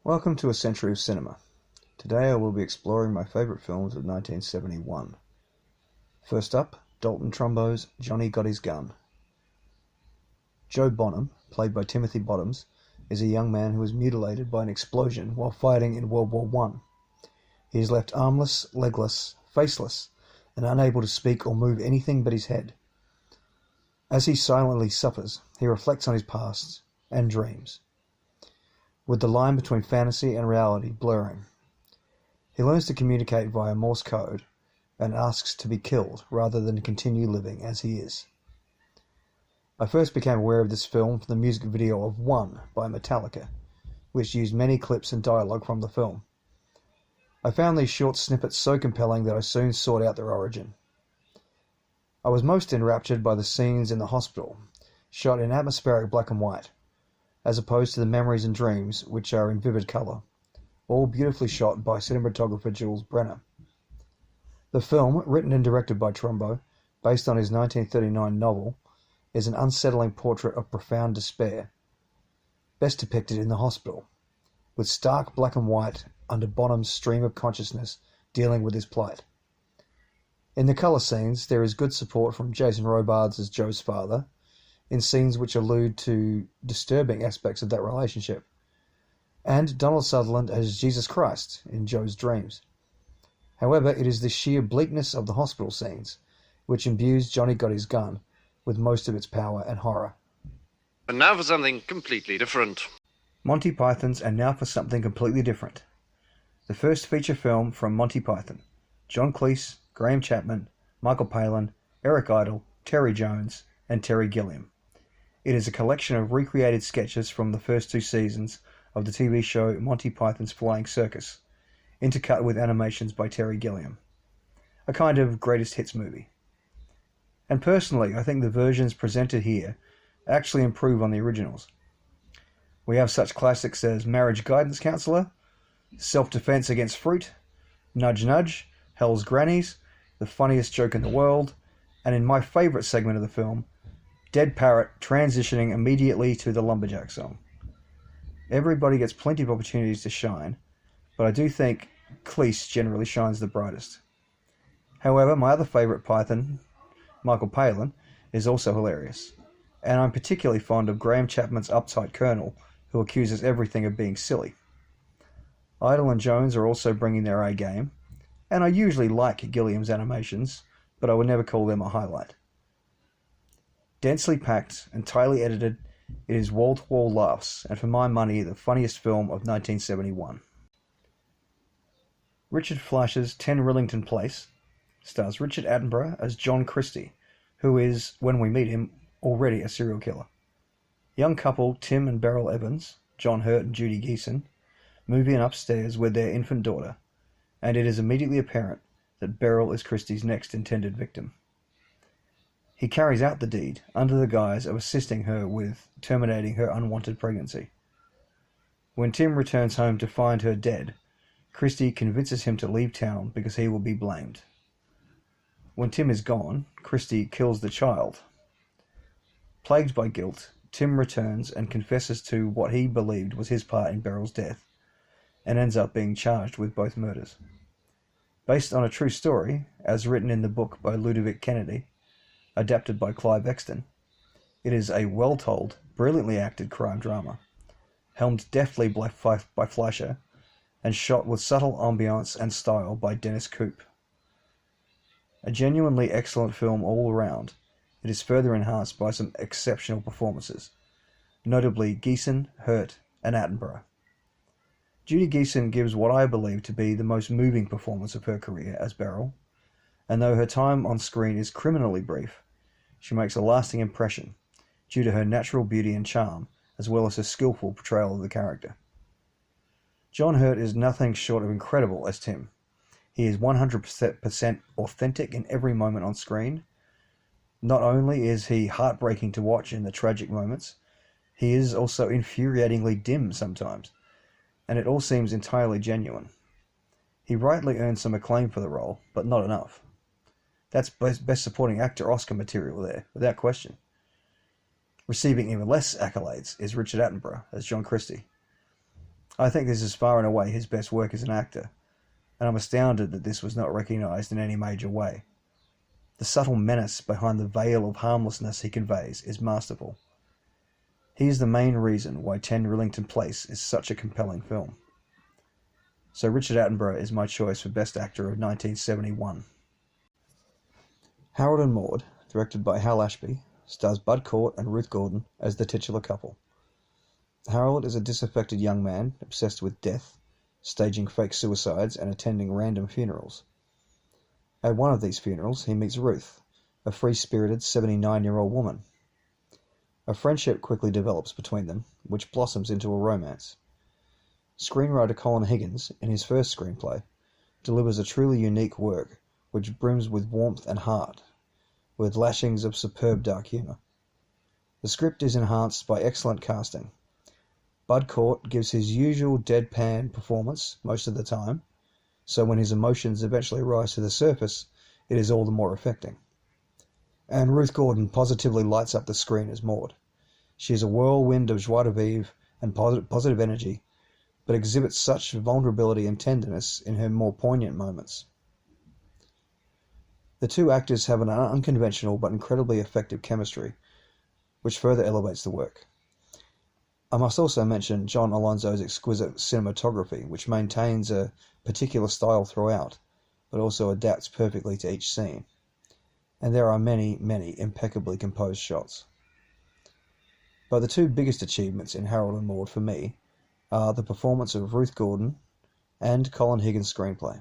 Welcome to A Century of Cinema. Today I will be exploring my favourite films of 1971. First up, Dalton Trumbo's Johnny Got His Gun. Joe Bonham, played by Timothy Bottoms, is a young man who was mutilated by an explosion while fighting in World War I. He is left armless, legless, faceless, and unable to speak or move anything but his head. As he silently suffers, he reflects on his past and dreams, with the line between fantasy and reality blurring. He learns to communicate via Morse code and asks to be killed rather than continue living as he is. I first became aware of this film from the music video of One by Metallica, which used many clips and dialogue from the film. I found these short snippets so compelling that I soon sought out their origin. I was most enraptured by the scenes in the hospital, shot in atmospheric black and white, as opposed to the memories and dreams, which are in vivid colour, all beautifully shot by cinematographer Jules Brenner. The film, written and directed by Trumbo, based on his 1939 novel, is an unsettling portrait of profound despair, best depicted in the hospital, with stark black and white under Bonham's stream of consciousness dealing with his plight. In the colour scenes, there is good support from Jason Robards as Joe's father, in scenes which allude to disturbing aspects of that relationship, and Donald Sutherland as Jesus Christ in Joe's dreams. However, it is the sheer bleakness of the hospital scenes which imbues Johnny Got His Gun with most of its power and horror. And now for something completely different. Monty Python's And Now for Something Completely Different. The first feature film from Monty Python. John Cleese, Graham Chapman, Michael Palin, Eric Idle, Terry Jones, and Terry Gilliam. It is a collection of recreated sketches from the first two seasons of the TV show Monty Python's Flying Circus, intercut with animations by Terry Gilliam. A kind of greatest hits movie. And personally, I think the versions presented here actually improve on the originals. We have such classics as Marriage Guidance Counselor, Self-Defense Against Fruit, Nudge Nudge, Hell's Grannies, The Funniest Joke in the World, and in my favourite segment of the film, Dead Parrot transitioning immediately to the Lumberjack song. Everybody gets plenty of opportunities to shine, but I do think Cleese generally shines the brightest. However, my other favourite Python, Michael Palin, is also hilarious, and I'm particularly fond of Graham Chapman's uptight colonel, who accuses everything of being silly. Idle and Jones are also bringing their A game, and I usually like Gilliam's animations, but I would never call them a highlight. Densely packed and tightly edited, it is wall-to-wall laughs, and for my money, the funniest film of 1971. Richard Fleischer's Tenrillington Place stars Richard Attenborough as John Christie, who is, when we meet him, already a serial killer. Young couple Tim and Beryl Evans, John Hurt and Judy Geeson, move in upstairs with their infant daughter, and it is immediately apparent that Beryl is Christie's next intended victim. He carries out the deed under the guise of assisting her with terminating her unwanted pregnancy. When Tim returns home to find her dead, Christie convinces him to leave town because he will be blamed. When Tim is gone, Christie kills the child. Plagued by guilt, Tim returns and confesses to what he believed was his part in Beryl's death, and ends up being charged with both murders. Based on a true story, as written in the book by Ludovic Kennedy, adapted by Clive Exton, it is a well-told, brilliantly acted crime drama, helmed deftly by Fleischer, and shot with subtle ambiance and style by Dennis Coope. A genuinely excellent film all around, it is further enhanced by some exceptional performances, notably Geeson, Hurt, and Attenborough. Judy Geeson gives what I believe to be the most moving performance of her career as Beryl, and though her time on screen is criminally brief, she makes a lasting impression due to her natural beauty and charm, as well as her skillful portrayal of the character. John Hurt is nothing short of incredible as Tim. He is 100% authentic in every moment on screen. Not only is he heartbreaking to watch in the tragic moments, he is also infuriatingly dim sometimes, and it all seems entirely genuine. He rightly earned some acclaim for the role, but not enough. That's best supporting actor Oscar material there, without question. Receiving even less accolades is Richard Attenborough as John Christie. I think this is far and away his best work as an actor, and I'm astounded that this was not recognised in any major way. The subtle menace behind the veil of harmlessness he conveys is masterful. He is the main reason why Tenrillington Place is such a compelling film. So Richard Attenborough is my choice for Best Actor of 1971. Harold and Maude, directed by Hal Ashby, stars Bud Cort and Ruth Gordon as the titular couple. Harold is a disaffected young man obsessed with death, staging fake suicides and attending random funerals. At one of these funerals, he meets Ruth, a free-spirited 79-year-old woman. A friendship quickly develops between them, which blossoms into a romance. Screenwriter Colin Higgins, in his first screenplay, delivers a truly unique work which brims with warmth and heart, with lashings of superb dark humour. The script is enhanced by excellent casting. Bud Cort gives his usual deadpan performance most of the time, so when his emotions eventually rise to the surface, it is all the more affecting. And Ruth Gordon positively lights up the screen as Maude. She is a whirlwind of joie de vivre and positive energy, but exhibits such vulnerability and tenderness in her more poignant moments. The two actors have an unconventional but incredibly effective chemistry, which further elevates the work. I must also mention John Alonzo's exquisite cinematography, which maintains a particular style throughout, but also adapts perfectly to each scene. And there are many, many impeccably composed shots. But the two biggest achievements in Harold and Maude for me are the performance of Ruth Gordon and Colin Higgins' screenplay.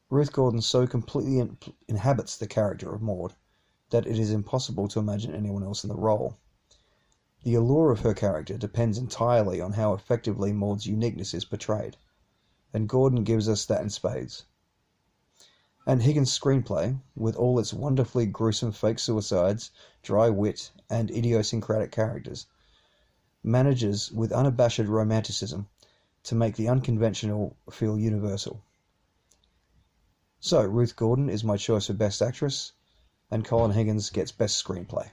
Ruth Gordon so completely inhabits the character of Maude that it is impossible to imagine anyone else in the role. The allure of her character depends entirely on how effectively Maude's uniqueness is portrayed, and Gordon gives us that in spades. And Higgins' screenplay, with all its wonderfully gruesome fake suicides, dry wit, and idiosyncratic characters, manages with unabashed romanticism to make the unconventional feel universal. So, Ruth Gordon is my choice for Best Actress, and Colin Higgins gets Best Screenplay.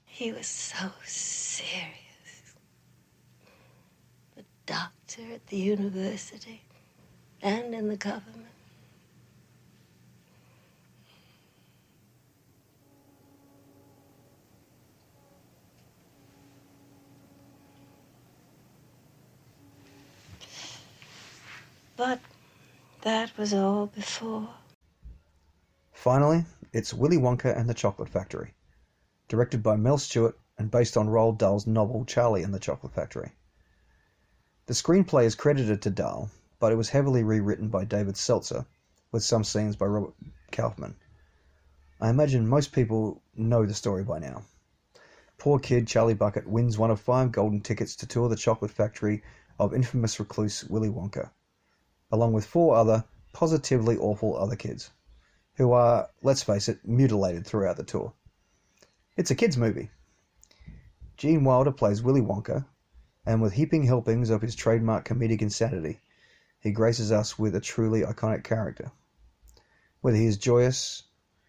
He was so serious. The doctor at the university and in the government. But that was all before. Finally, it's Willy Wonka and the Chocolate Factory, directed by Mel Stewart and based on Roald Dahl's novel Charlie and the Chocolate Factory. The screenplay is credited to Dahl, but it was heavily rewritten by David Seltzer, with some scenes by Robert Kaufman. I imagine most people know the story by now. Poor kid Charlie Bucket wins one of 5 golden tickets to tour the chocolate factory of infamous recluse Willy Wonka, along with 4 other positively awful other kids, who are, let's face it, mutilated throughout the tour. It's a kids' movie. Gene Wilder plays Willy Wonka, and with heaping helpings of his trademark comedic insanity, he graces us with a truly iconic character. Whether he is joyous,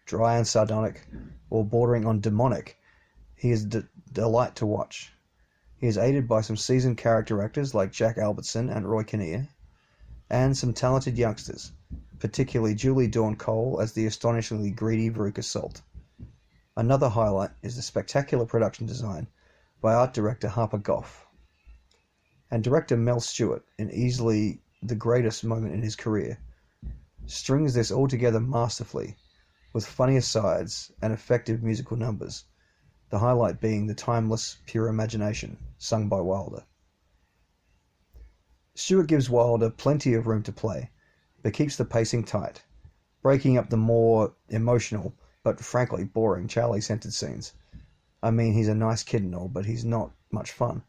dry and sardonic, or bordering on demonic, he is a delight to watch. He is aided by some seasoned character actors like Jack Albertson and Roy Kinnear, and some talented youngsters, particularly Julie Dawn Cole as the astonishingly greedy Veruca Salt. Another highlight is the spectacular production design by art director Harper Goff. And director Mel Stewart, in easily the greatest moment in his career, strings this all together masterfully, with funny asides and effective musical numbers, the highlight being the timeless, pure imagination sung by Wilder. Stewart gives Wilder plenty of room to play, but keeps the pacing tight, breaking up the more emotional, but frankly boring Charlie-centered scenes. I mean, he's a nice kid and all, but he's not much fun,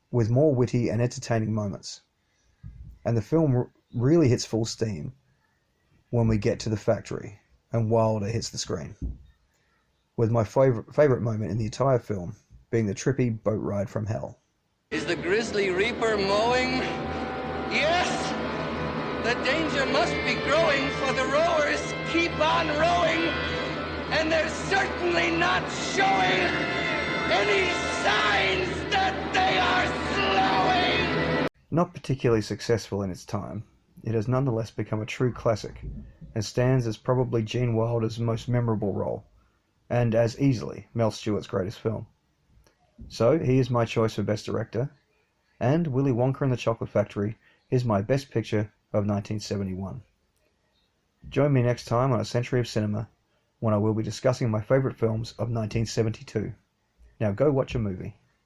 with more witty and entertaining moments. And the film really hits full steam when we get to the factory and Wilder hits the screen, with my favorite moment in the entire film being the trippy boat ride from hell. Is the Grizzly Reaper mowing? Yes! The danger must be growing, for the rowers keep on rowing, and they're certainly not showing any signs that they are slowing! Not particularly successful in its time, it has nonetheless become a true classic, and stands as probably Gene Wilder's most memorable role, and as easily Mel Stewart's greatest film. So he is my choice for Best Director, and Willy Wonka and the Chocolate Factory is my Best Picture of 1971. Join me next time on A Century of Cinema, when I will be discussing my favourite films of 1972. Now go watch a movie.